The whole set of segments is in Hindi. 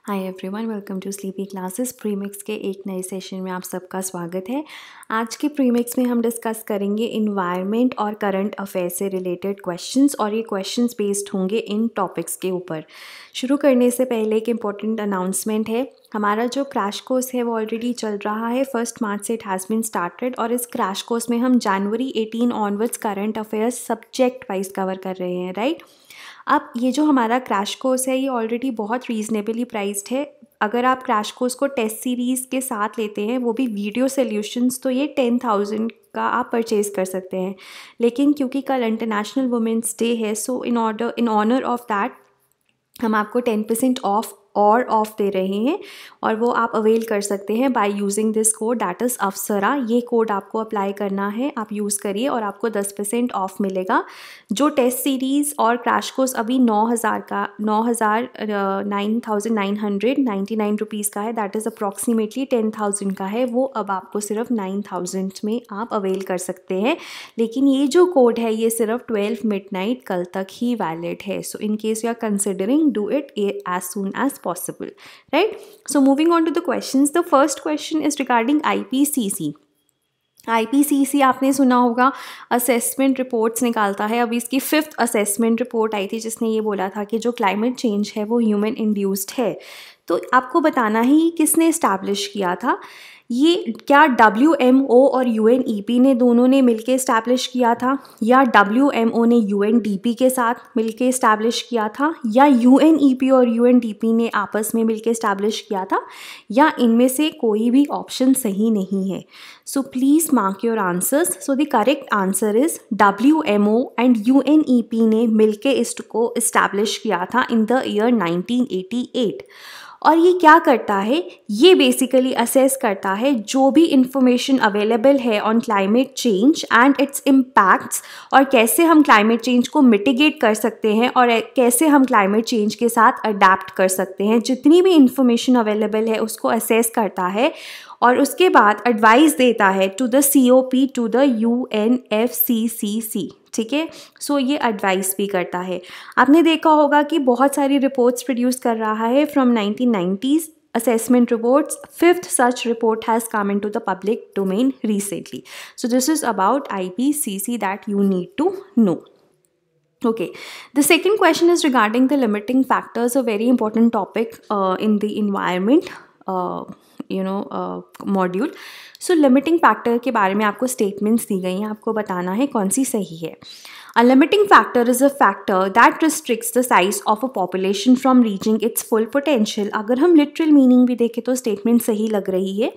Hi everyone, welcome to sleepy classes. Premix के एक नए सेशन में आप सबका स्वागत है। आज के प्रीमिक्स में हम डिस्कस करेंगे इन्वायरमेंट और करंट अफेयर से रिलेटेड क्वेश्चंस, और ये क्वेश्चंस बेस्ड होंगे इन टॉपिक्स के ऊपर। शुरू करने से पहले एक इम्पॉर्टेंट अनाउंसमेंट है। हमारा जो क्रैश कोर्स है वो ऑलरेडी चल रहा है। 1 मार्च से इट हैज़ बीन स्टार्टेड, और इस क्रैश कोर्स में हम जनवरी 18 onwards current affairs subject wise cover कर रहे हैं, राइट। अब ये जो हमारा क्रैश कोर्स है ये ऑलरेडी बहुत रीज़नेबली प्राइस्ड है। अगर आप क्रैश कोर्स को टेस्ट सीरीज़ के साथ लेते हैं, वो भी वीडियो सॉल्यूशंस, तो ये 10,000 का आप परचेज़ कर सकते हैं। लेकिन क्योंकि कल इंटरनेशनल वुमेंस डे है, so in honour of that हम आपको 10% ऑफ दे रहे हैं, और वो आप अवेल कर सकते हैं by using this code, that is अफसरा। ये कोड आपको अप्लाई करना है, आप यूज़ करिए और आपको 10% ऑफ मिलेगा। जो टेस्ट सीरीज़ और क्रैश कोर्स अभी 9,999 रुपीज़ का है, दैट इज़ अप्रॉक्सीमेटली 10,000 का है, वो अब आपको सिर्फ 9,000 में आप अवेल कर सकते हैं। लेकिन ये जो कोड है ये सिर्फ 12 मिडनाइट कल तक ही वैलिड है। So in case you are considering, do it as soon as possible, right? So moving on to the questions, the first question is regarding IPCC. IPCC आपने सुना होगा, असेसमेंट रिपोर्ट्स निकालता है। अभी इसकी 5th असेसमेंट रिपोर्ट आई थी जिसने ये बोला था कि जो क्लाइमेट चेंज है वो ह्यूमन इंड्यूस्ड है। तो आपको बताना ही किसने इस्टेब्लिश किया था ये, क्या WMO और UNEP ने दोनों ने मिलके इस्टेब्लिश किया था, या WMO ने UNDP के साथ मिलके इस्टेब्लिश किया था, या UNEP और UNDP ने आपस में मिलके इस्टेब्लिश किया था, या इनमें से कोई भी ऑप्शन सही नहीं है। सो please mark your answers. So the correct answer is WMO and UNEP ने मिलके इसको इस्टेब्लिश किया था इन द ईयर 1988। और ये क्या करता है, ये बेसिकली असेस करता है जो भी इंफॉर्मेशन अवेलेबल है on climate change and it's impacts, और कैसे हम क्लाइमेट चेंज को मिटिगेट कर सकते हैं और कैसे हम क्लाइमेट चेंज के साथ अडेप्ट कर सकते हैं। जितनी भी इंफॉर्मेशन अवेलेबल है उसको असेस करता है, और उसके बाद एडवाइस देता है to the COP, to the UNFCCC, ठीक है। सो ये एडवाइस भी करता है। आपने देखा होगा कि बहुत सारी रिपोर्ट्स प्रोड्यूस कर रहा है from 1990s assessment reports. 5th such report has come into the public domain recently. So this is about IPCC that you need to know. Okay, the second question is regarding the limiting factors, a very important topic in the environment module. So limiting factor के बारे में आपको स्टेटमेंट्स दी गई हैं, आपको बताना है कौन सी सही है। A limiting factor is a factor that restricts the size of a population from reaching it's full potential. अगर हम लिटरल मीनिंग भी देखें तो स्टेटमेंट सही लग रही है।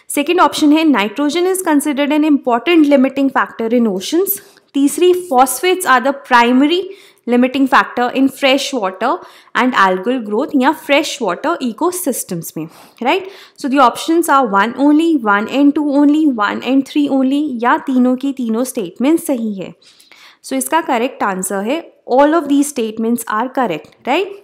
सेकेंड ऑप्शन है nitrogen is considered an important limiting factor in oceans. तीसरी, phosphates are the primary limiting factor in fresh water and algal growth या फ्रेश वाटर इकोसिस्टम्स में, right. So the options are 1 only, 1 and 2 only, 1 and 3 only, या तीनों की तीनों स्टेटमेंट सही है। सो इसका करेक्ट आंसर है all of these statements are correct, right.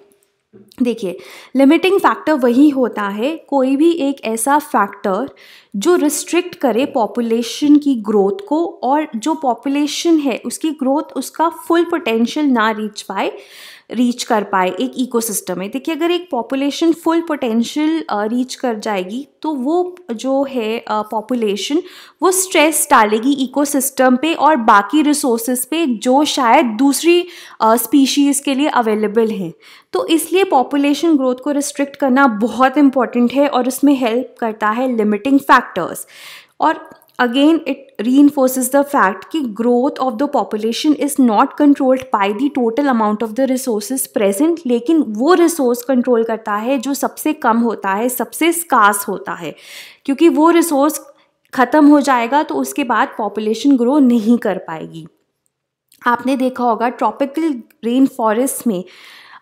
देखिए, लिमिटिंग फैक्टर वही होता है, कोई भी एक ऐसा फैक्टर जो रिस्ट्रिक्ट करे पॉपुलेशन की ग्रोथ को, और जो पॉपुलेशन है उसकी ग्रोथ उसका फुल पोटेंशियल ना रीच कर पाए एक इकोसिस्टम में। देखिए, अगर एक पॉपुलेशन फुल पोटेंशियल रीच कर जाएगी तो वो जो है पॉपुलेशन वो स्ट्रेस डालेगी इकोसिस्टम पे और बाकी रिसोर्सेज पे जो शायद दूसरी स्पीशीज़ के लिए अवेलेबल हैं। तो इसलिए पॉपुलेशन ग्रोथ को रिस्ट्रिक्ट करना बहुत इंपॉर्टेंट है, और उसमें हेल्प करता है लिमिटिंग फैक्टर्स। और again it reinforces the fact कि growth of the population is not controlled by the total amount of the resources present, लेकिन वो रिसोर्स कंट्रोल करता है जो सबसे कम होता है, सबसे स्कार्स होता है, क्योंकि वो रिसोर्स ख़त्म हो जाएगा तो उसके बाद पॉपुलेशन ग्रो नहीं कर पाएगी। आपने देखा होगा ट्रॉपिकल रेन फॉरेस्ट में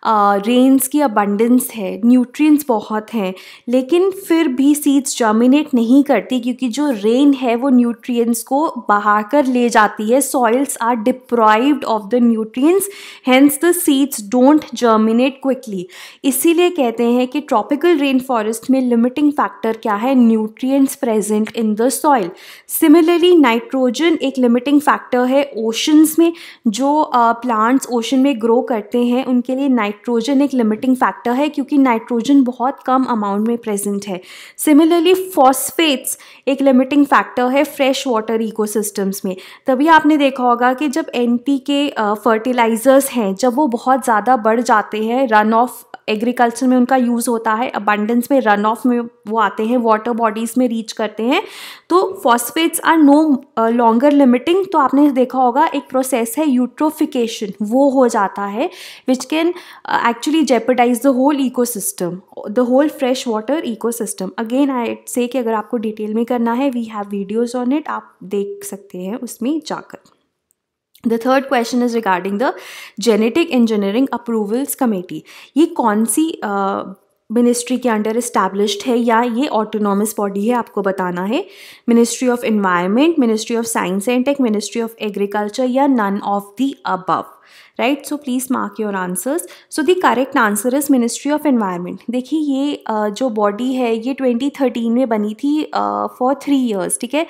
रेन्स की अबंडेंस है, न्यूट्रिएंट्स बहुत हैं, लेकिन फिर भी सीड्स जर्मिनेट नहीं करती, क्योंकि जो रेन है वो न्यूट्रिएंट्स को बहा कर ले जाती है। Soils are deprived of the nutrients, hence the seeds don't germinate quickly. इसीलिए कहते हैं कि ट्रॉपिकल रेन फॉरेस्ट में लिमिटिंग फैक्टर क्या है, nutrients present in the soil. Similarly nitrogen एक लिमिटिंग फैक्टर है ओशंस में, जो प्लांट्स ओशन में ग्रो करते हैं उनके लिए नाइट्रोजन एक लिमिटिंग फैक्टर है क्योंकि नाइट्रोजन बहुत कम अमाउंट में प्रेजेंट है। सिमिलरली फॉस्फेट्स एक लिमिटिंग फैक्टर है फ्रेश वाटर इकोसिस्टम्स में। तभी आपने देखा होगा कि जब NPK फर्टिलाइजर्स हैं जब वो बहुत ज़्यादा बढ़ जाते हैं, रन ऑफ एग्रीकल्चर में उनका यूज़ होता है, अबंडेंस में, रन ऑफ में वो आते हैं, वाटर बॉडीज़ में रीच करते हैं, तो phosphates are no longer limiting. तो आपने देखा होगा एक प्रोसेस है यूट्रोफिकेशन, वो हो जाता है which can actually jeopardise the whole ecosystem, the whole fresh water ecosystem. Again I say कि अगर आपको डिटेल में करना है we have videos on it, आप देख सकते हैं उसमें जाकर। The third question is regarding the Genetic Engineering Approvals Committee. ये कौन सी मिनिस्ट्री के अंडर इस्टेब्लिश्ड है या ये ऑटोनॉमस बॉडी है, आपको बताना है। Ministry of environment, ministry of science and tech, ministry of agriculture या none of the above, right. So please mark your answers. So the correct answer is ministry of environment. देखिए ये जो बॉडी है ये 2013 में बनी थी फॉर 3 years, ठीक है,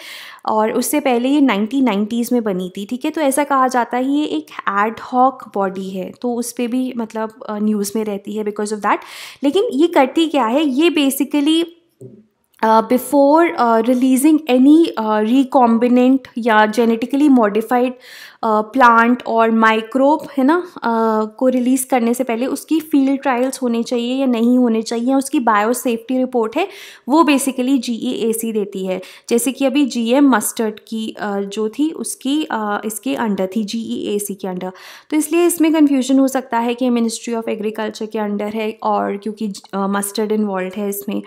और उससे पहले ये 1990s में बनी थी, ठीक है। तो ऐसा कहा जाता है ये एक एड हॉक बॉडी है, तो उस पर भी मतलब न्यूज़ में रहती है बिकॉज ऑफ दैट। लेकिन ये करती क्या है, ये basically before releasing any recombinant या जेनेटिकली मॉडिफाइड प्लांट और माइक्रोब है ना को रिलीज़ करने से पहले उसकी फील्ड ट्रायल्स होने चाहिए या नहीं होने चाहिए, उसकी बायो सेफ्टी रिपोर्ट है वो बेसिकली GEAC देती है। जैसे कि अभी GM मस्टर्ड की जो थी उसकी इसके अंडर थी, GEAC के अंडर। तो इसलिए इसमें कन्फ्यूजन हो सकता है कि मिनिस्ट्री ऑफ एग्रीकल्चर के अंडर है और क्योंकि मस्टर्ड इन्वॉल्व है इसमें,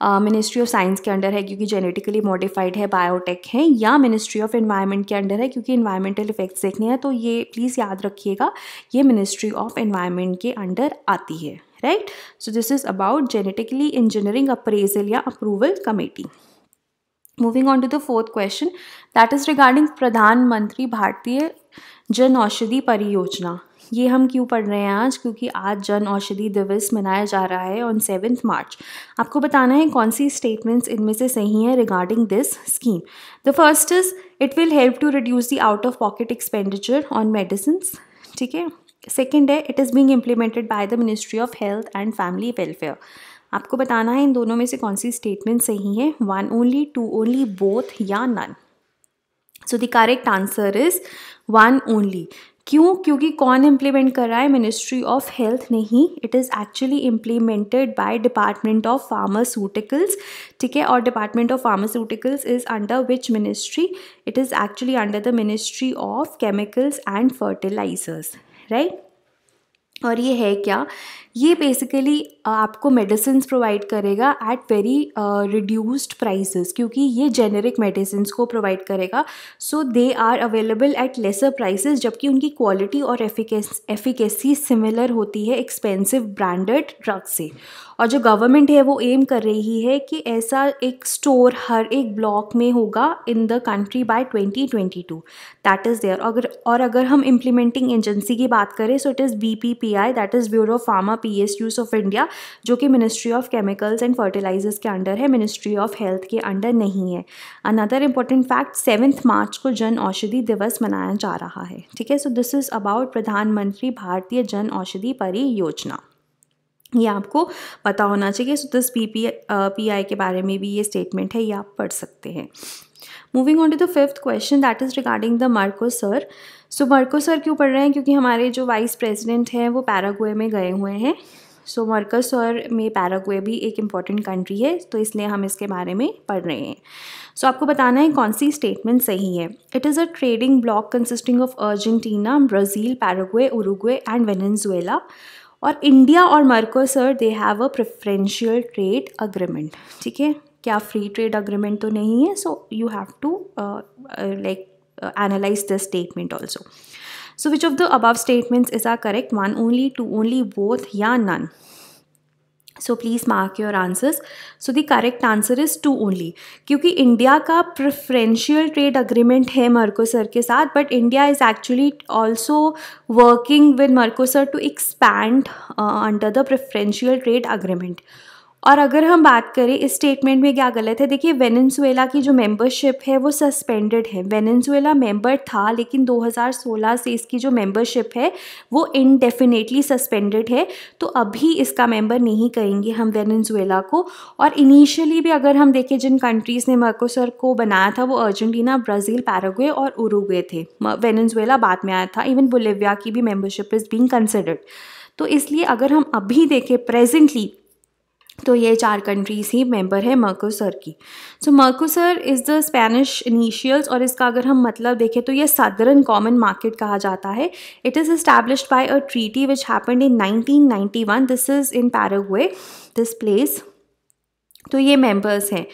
मिनिस्ट्री ऑफ साइंस के अंडर है क्योंकि जेनेटिकली मॉडिफाइड है, बायोटेक है, या मिनिस्ट्री ऑफ एनवायरनमेंट के अंडर है क्योंकि एनवायरमेंटल इफेक्ट्स देखने हैं। तो ये प्लीज़ याद रखिएगा, ये मिनिस्ट्री ऑफ एनवायरनमेंट के अंडर आती है, right. So this is about genetically engineering appraisal या approval committee. Moving on to the fourth question that is regarding Pradhan Mantri Bharatiya Jan Aushadhi परियोजना। ये हम क्यों पढ़ रहे हैं आज, क्योंकि आज जन औषधि दिवस मनाया जा रहा है ऑन 7 March। आपको बताना है कौन सी स्टेटमेंट्स इनमें से सही हैं regarding this scheme. The first is it will help to reduce the out of pocket expenditure on medicines, ठीक है। सेकेंड है it is being implemented by the ministry of health and family welfare. आपको बताना है इन दोनों में से कौन सी स्टेटमेंट सही है, 1 only, 2 only, बोथ या none. So the correct answer is 1 only। क्यों? क्योंकि कौन इम्प्लीमेंट कर रहा है, मिनिस्ट्री ऑफ हेल्थ नहीं, it is actually implemented by department of pharmaceuticals, ठीक है। और department of pharmaceuticals is under which ministry, it is actually under the ministry of chemicals and fertilisers, right. और ये है क्या, ये बेसिकली आपको मेडिसिन्स प्रोवाइड करेगा एट वेरी रिड्यूस्ड प्राइसेस, क्योंकि ये जेनेरिक मेडिसिन्स को प्रोवाइड करेगा। So they are available at lesser prices, जबकि उनकी क्वालिटी और एफिकेसी सिमिलर होती है एक्सपेंसिव ब्रांडेड ड्रग से। और जो गवर्नमेंट है वो एम कर रही है कि ऐसा एक स्टोर हर एक ब्लॉक में होगा in the country by 2022, that is there. अगर हम इम्प्लीमेंटिंग एजेंसी की बात करें so it is BPPI, that is bureau of pharma PSUs of India, जो कि ministry of chemicals and fertilisers के अंडर है, मिनिस्ट्री ऑफ हेल्थ के अंडर नहीं है। अनदर इम्पॉर्टेंट फैक्ट, 7 March को जन औषधि दिवस मनाया जा रहा है, ठीक है। सो दिस इज़ अबाउट प्रधानमंत्री भारतीय जन औषधि परियोजना, ये आपको पता होना चाहिए। सो दिस PI के बारे में भी ये स्टेटमेंट है, ये आप पढ़ सकते हैं। Moving on to the fifth question that is regarding the Mercosur. So Mercosur क्यों पढ़ रहे हैं, क्योंकि हमारे जो वाइस प्रेसिडेंट हैं वो पैराग्वे में गए हुए हैं। सो मर्कोसर में पैराग्वे भी एक इम्पॉर्टेंट कंट्री है, तो इसलिए हम इसके बारे में पढ़ रहे हैं। सो आपको बताना है कौन सी स्टेटमेंट सही है। It is a trading bloc consisting of Argentina, Brazil, Paraguay, Uruguay and Venezuela. और इंडिया और Mercosur they have a preferential trade agreement, ठीक है। क्या फ्री ट्रेड अग्रीमेंट तो नहीं है, so you have to like analyse this statement also. So which of the above statements is are correct, 1 only, 2 only, both या none. So please mark your answers. So the correct answer is 2 only, क्योंकि इंडिया का प्रेफरेंशियल ट्रेड अग्रीमेंट है मर्कोसर के साथ, but India is actually also working with Mercosur to expand under the preferential trade agreement. और अगर हम बात करें इस स्टेटमेंट में क्या गलत है, देखिए वेनेजुएला की जो मेंबरशिप है वो सस्पेंडेड है। वेनेजुएला मेंबर था लेकिन 2016 से इसकी जो मेंबरशिप है वो इनडेफिनेटली सस्पेंडेड है, तो अभी इसका मेंबर नहीं करेंगे हम वेनेजुएला को। और इनिशियली भी अगर हम देखें जिन कंट्रीज़ ने मर्कोसर को बनाया था वो अर्जेंटीना, ब्राज़ील, पैराग्वे और उरुग्वे थे। वेनेजुएला बाद में आया था। इवन बोलिविया की भी मेंबरशिप इज़ बीइंग कंसिडर्ड। तो इसलिए अगर हम अभी देखें प्रेजेंटली तो ये 4 कंट्रीज़ ही मेंबर है मर्कोसर की। सो मर्कोसर इज़ द स्पेनिश इनिशियल्स, और इसका अगर हम मतलब देखें तो ये सदर्न कॉमन मार्केट कहा जाता है। It is established by a treaty which happened in 1991। This is in Paraguay, this place. तो ये मेंबर्स हैं।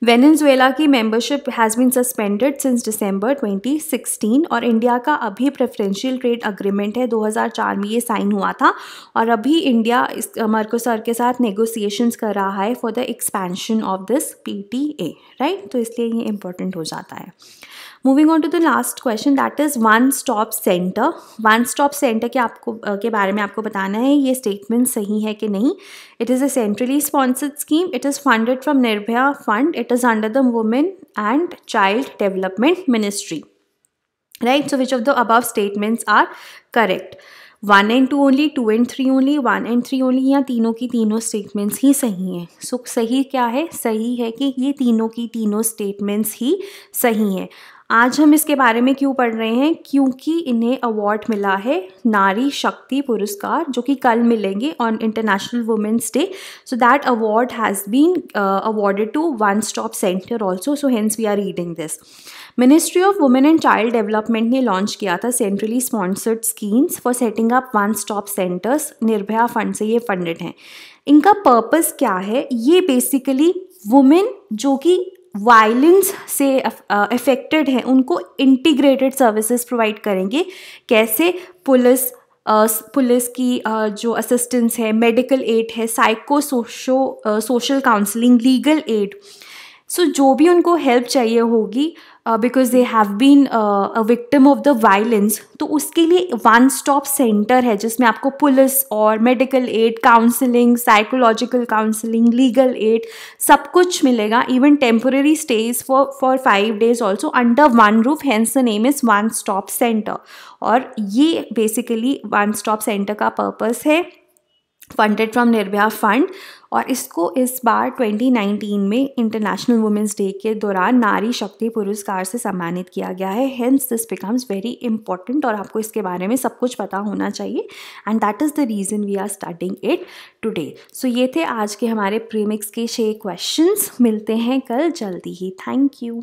वेनेजुएला की membership has been suspended since December 2016, और इंडिया का अभी प्रेफरेंशियल ट्रेड अग्रीमेंट है, 2004 में ये साइन हुआ था, और अभी इंडिया इस मर्कोसर के साथ नेगोशिएशंस कर रहा है for the expansion of this PTA, right. तो इसलिए ये इंपॉर्टेंट हो जाता है। Moving on to the last question, that is one stop centre. One stop centre के बारे में आपको बताना है ये स्टेटमेंट सही है कि नहीं। It is a centrally sponsored scheme. It is funded from Nirbhaya fund. It is under the women and child development ministry, right. So which of the above statements are correct? 1 and 2 only, 2 and 3 only, 1 and 3 only, या तीनों की तीनों स्टेटमेंट्स ही सही हैं। सो सही क्या है? सही है कि ये तीनों की तीनों स्टेटमेंट्स ही सही हैं। आज हम इसके बारे में क्यों पढ़ रहे हैं? क्योंकि इन्हें अवार्ड मिला है नारी शक्ति पुरस्कार, जो कि कल मिलेंगे on international women's day. So that award has been awarded to one stop centre also, so hence we are reading this. Ministry of women and child development ने लॉन्च किया था centrally sponsored schemes for setting up one stop centres. Nirbhaya fund से ये फंडेड हैं। इनका पर्पस क्या है? ये बेसिकली वुमेन जो कि वायलेंस से अफेक्टेड है उनको इंटीग्रेटेड सर्विसेज प्रोवाइड करेंगे। कैसे? पुलिस की जो असिस्टेंस है, मेडिकल एड है, social counselling, legal aid. So जो भी उनको हेल्प चाहिए होगी because they have been a victim of the violence, तो उसके लिए वन स्टॉप सेंटर है जिसमें आपको पुलिस और medical aid, counselling, psychological counselling, legal add सब कुछ मिलेगा। Even temporary stage for 5 days also under one roof, hence the name is one stop centre. और ये बेसिकली वन स्टॉप सेंटर का पर्पस है, फंडेड फ्रॉम निर्भया फंड। और इसको इस बार 2019 में इंटरनेशनल वुमेंस डे के दौरान नारी शक्ति पुरस्कार से सम्मानित किया गया है। Hence this becomes very important, और आपको इसके बारे में सब कुछ पता होना चाहिए, and that is the reason we are studying it today. So ये थे आज के हमारे प्रीमिक्स के 6 क्वेश्चंस। मिलते हैं कल जल्दी ही। Thank you.